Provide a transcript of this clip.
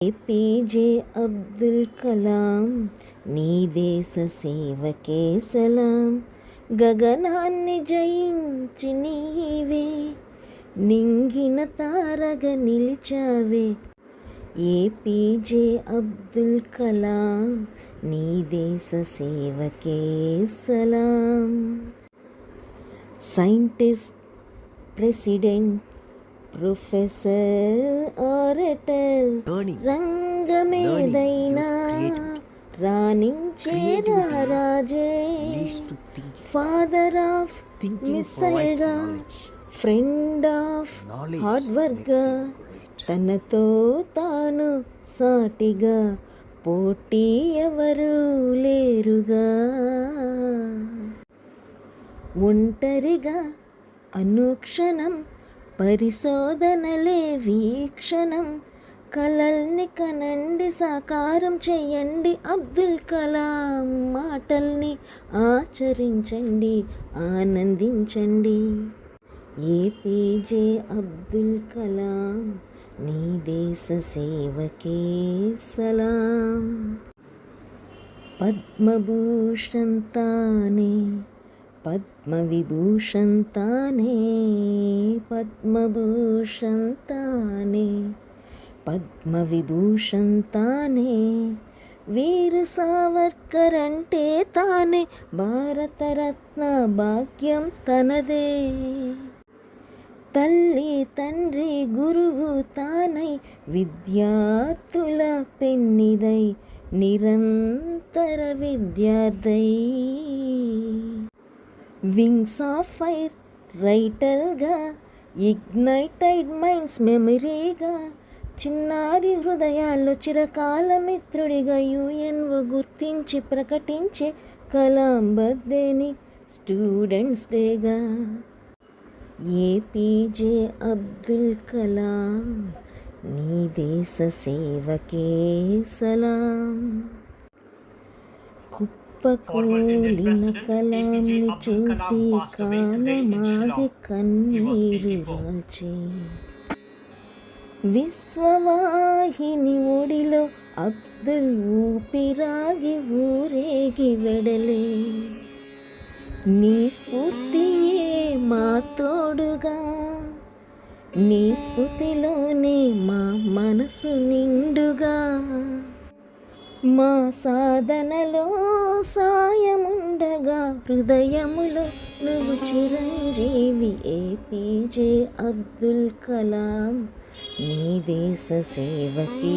APJ Abdul Kalam నీ దేశ సేవకే సలాం. గగనాన్ని జయించి నీవే నింగిన తారగా నిలిచావే. ఏపీజే అబ్దుల్ కలాం నీ దేశ సేవకే సలాం. సైంటిస్ట్, ప్రెసిడెంట్, ప్రొఫెసర్, ఆరేటర్, రంగమేదైనా రాణించే రారాజే. ఫాదర్ ఆఫ్ మిస్సైల్గా, ఫ్రెండ్ ఆఫ్ హార్డ్ వర్క్గా, తనతో తాను సాటిగా పోటీ ఎవరు లేరుగా. ఒంటరిగా అనుక్షణం పరిశోధనలే వీక్షణం. కలల్ని కనండి, సాకారం చేయండి, అబ్దుల్ కలాం మాటల్ని ఆచరించండి, ఆనందించండి. ఏపీజే అబ్దుల్ కలాం నీ దేశ సేవకే సలాం. పద్మభూషణ్ తానే, పద్మవిభూషణ్ తానే, పద్మభూషణ్ తానే, పద్మవిభూషణ్ తానే. వీర సావర్కర్ అంటే తానే, భారతరత్న భాగ్యం తనదే. తల్లి తండ్రి గురువు తానై, విద్యార్థుల పెన్నిదై, నిరంతర విద్యార్థై. వింగ్స్ ఆఫ్ ఫైర్ రైటర్గా, ఇగ్నైటెడ్ మైండ్స్ మెమరీగా, చిన్నారి హృదయాల్లో చిరకాల మిత్రుడిగా యుఎన్ఓ గుర్తించి ప్రకటించే కలాం బర్త్డేని స్టూడెంట్స్ డేగా. ఏపీజే అబ్దుల్ కలాం నీ దేశ సేవకే సలాం. కుప్పకూలిన కలాంని చూసి కాలమాగి కన్నీరు రాల్చి, విశ్వవాహిని ఒడిలో అబ్దుల్ ఊపిరాగి ఊరేగి వెడలే. నీ స్ఫూర్తియే మా తోడుగా, నీ స్ఫూర్తిలోనే మా మనసు నిండుగా. మా సాధనలో సాయముండగా, హృదయములో నువ్వు చిరంజీవి. ఏపీజే అబ్దుల్ కలాం నీ దేశ సేవకే